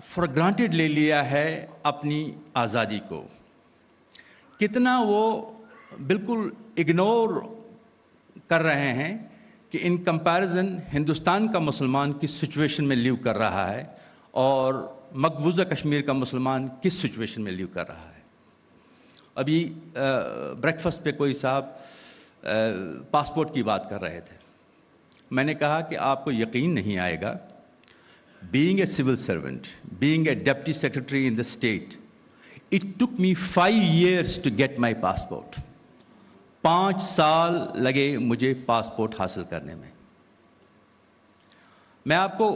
For granted لے لیا ہے اپنی آزادی کو، کتنا وہ بالکل اگنور کر رہے ہیں کہ ان کمپیریزن ہندوستان کا مسلمان کس سچویشن میں لیو کر رہا ہے اور مقبوضہ کشمیر کا مسلمان کس سچویشن میں لیو کر رہا ہے۔ ابھی بریکفسٹ پہ کوئی صاحب پاسپورٹ کی بات کر رہے تھے، میں نے کہا کہ آپ کو یقین نہیں آئے گا، being a civil servant, being a deputy secretary in the state, it took me 5 years to get my passport. 5 سال لگے مجھے پاسپورٹ حاصل کرنے میں۔ میں آپ کو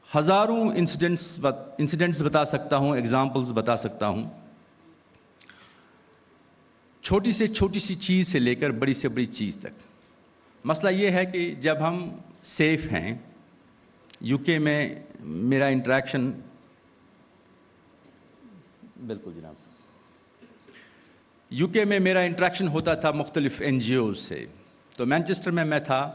ہزاروں انسیڈنٹس بتا سکتا ہوں، ایگزامپلز بتا سکتا ہوں، چھوٹی سے چھوٹی سی چیز سے لے کر بڑی سے بڑی چیز تک۔ مسئلہ یہ ہے کہ جب ہم سیف ہیں، یو کے میں میرا انٹریکشن، بالکل جناب، یو کے میں میرا انٹریکشن ہوتا تھا مختلف این جی اوز سے۔ تو مینچسٹر میں تھا،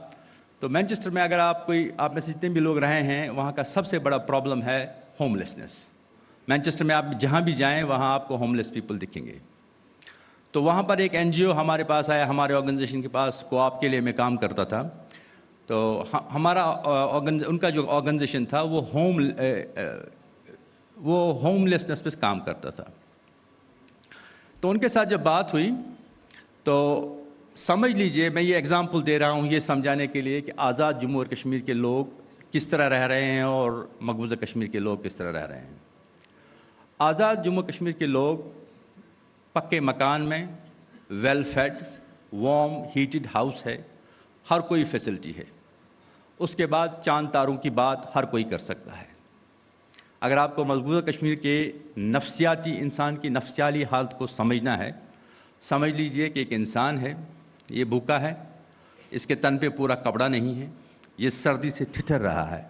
تو مینچسٹر میں اگر آپ میں سے جتنے بھی لوگ رہے ہیں، وہاں کا سب سے بڑا پرابلم ہے ہوم لیسنس۔ مینچسٹر میں آپ جہاں بھی جائیں وہاں آپ کو ہوم لیس پیپل دکھیں گے۔ تو وہاں پر ایک این جی او ہمارے پاس آیا، ہمارے آرگنائزیشن کے پاس، کو آپ کے لیے میں کام کرتا تھا۔ تو ہمارا ان کا جو آرگنائزیشن تھا وہ ہوم لیسنس پہ کام کرتا تھا۔ تو ان کے ساتھ جب بات ہوئی تو سمجھ لیجئے، میں یہ ایگزامپل دے رہا ہوں یہ سمجھانے کے لیے کہ آزاد جموں اور کشمیر کے لوگ کس طرح رہ رہے ہیں اور مقبوضہ کشمیر کے لوگ کس طرح رہ رہے ہیں۔ آزاد جموں کشمیر کے لوگ پکے مکان میں، well fed, warm heated house ہے، ہر کوئی فیسلٹی ہے۔ اس کے بعد چاند تاروں کی بات ہر کوئی کر سکتا ہے۔ اگر آپ کو مقبوضہ کشمیر کے نفسیاتی، انسان کی نفسیاتی حالت کو سمجھنا ہے، سمجھ لیجئے کہ ایک انسان ہے، یہ بھوکا ہے، اس کے تن پہ پورا کپڑا نہیں ہے، یہ سردی سے ٹھٹر رہا ہے۔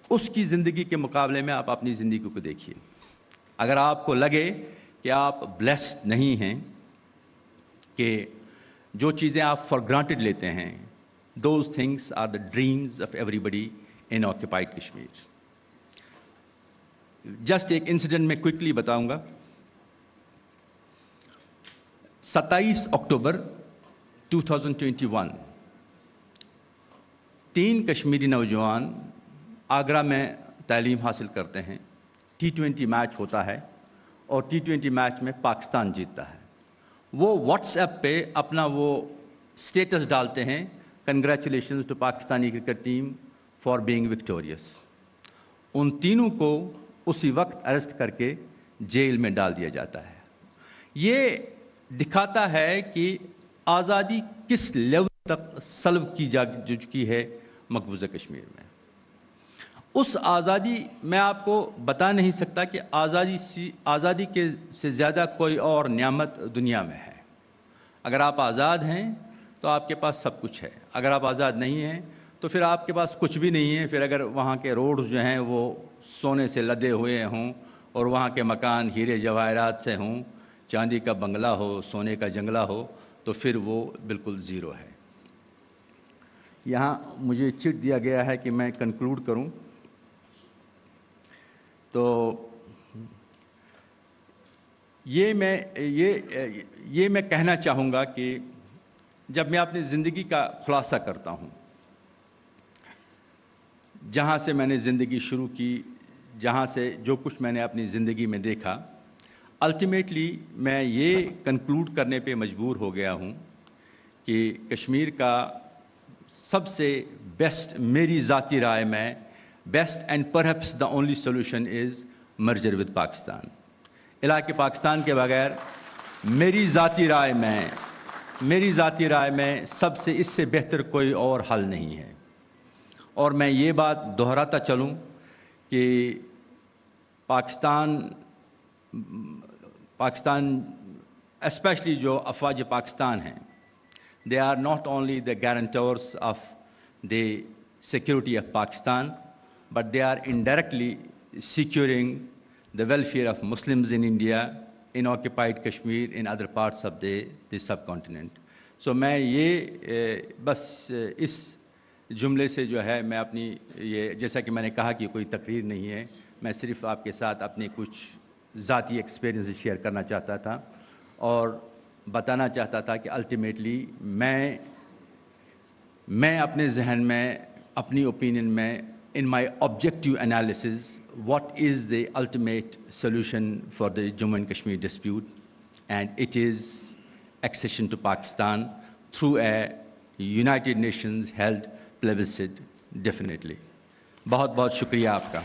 اس کی زندگی کے مقابلے میں آپ اپنی زندگی کو دیکھیے۔ اگر آپ کو لگے کہ آپ بلیسڈ نہیں ہیں، کہ جو چیزیں آپ فار گرانٹیڈ لیتے ہیں، those things are the dreams of everybody in occupied Kashmir. Just ایک انسیڈنٹ میں کوئکلی بتاؤں گا۔ 27 اکتوبر 2021 3 کشمیری نوجوان آگرہ میں تعلیم حاصل کرتے ہیں، T20 میچ ہوتا ہے اور T20 میچ میں پاکستان جیتتا ہے۔ وہ واٹس ایپ پہ اپنا وہ سٹیٹس ڈالتے ہیں، congratulations to Pakistani cricket team for being victorious. ان تینوں کو اسی وقت اریسٹ کر کے جیل میں ڈال دیا جاتا ہے۔ یہ دکھاتا ہے کہ آزادی کس لیول تک سلب کی جا چکی ہے مقبوضہ کشمیر میں۔ اس آزادی میں آپ کو بتا نہیں سکتا کہ آزادی کے سے زیادہ کوئی اور نعمت دنیا میں ہے۔ اگر آپ آزاد ہیں تو آپ کے پاس سب کچھ ہے، اگر آپ آزاد نہیں ہیں تو پھر آپ کے پاس کچھ بھی نہیں ہے۔ پھر اگر وہاں کے روڈز جو ہیں وہ سونے سے لدے ہوئے ہوں اور وہاں کے مکان ہیرے جواہرات سے ہوں، چاندی کا بنگلہ ہو، سونے کا جنگلہ ہو، تو پھر وہ بالکل زیرو ہے۔ یہاں مجھے چٹ دیا گیا ہے کہ میں کنکلوڈ کروں، تو یہ میں کہنا چاہوں گا کہ جب میں اپنی زندگی کا خلاصہ کرتا ہوں، جہاں سے میں نے زندگی شروع کی، جہاں سے جو کچھ میں نے اپنی زندگی میں دیکھا، الٹیمیٹلی میں یہ کنکلوڈ کرنے پہ مجبور ہو گیا ہوں کہ کشمیر کا سب سے بیسٹ، میری ذاتی رائے میں best and perhaps the only solution is merger with Pakistan. علاقے پاکستان کے بغیر میری ذاتی رائے میں سب سے اس سے بہتر کوئی اور حل نہیں ہے۔ اور میں یہ بات دہراتا چلوں کہ پاکستان اسپیشلی جو افواج پاکستان ہیں، they are not only the guarantors of the security of Pakistan, but they are indirectly securing the welfare of Muslims in India, in occupied Kashmir, in other parts of the subcontinent. So میں یہ بس اس جملے سے جو ہے میں اپنی یہ جیسا کہ میں نے کہا کہ کوئی تقریر نہیں ہے، میں صرف آپ کے ساتھ اپنے کچھ ذاتی ایکسپیرینس شیئر کرنا چاہتا تھا اور بتانا چاہتا تھا کہ الٹیمیٹلی میں اپنے ذہن میں اپنی اوپینین میں in my objective analysis what is the ultimate solution for the Jammu and Kashmir dispute, and it is accession to Pakistan through a United Nations held plebiscite definitely. بہت بہت شکریہ آپ کا.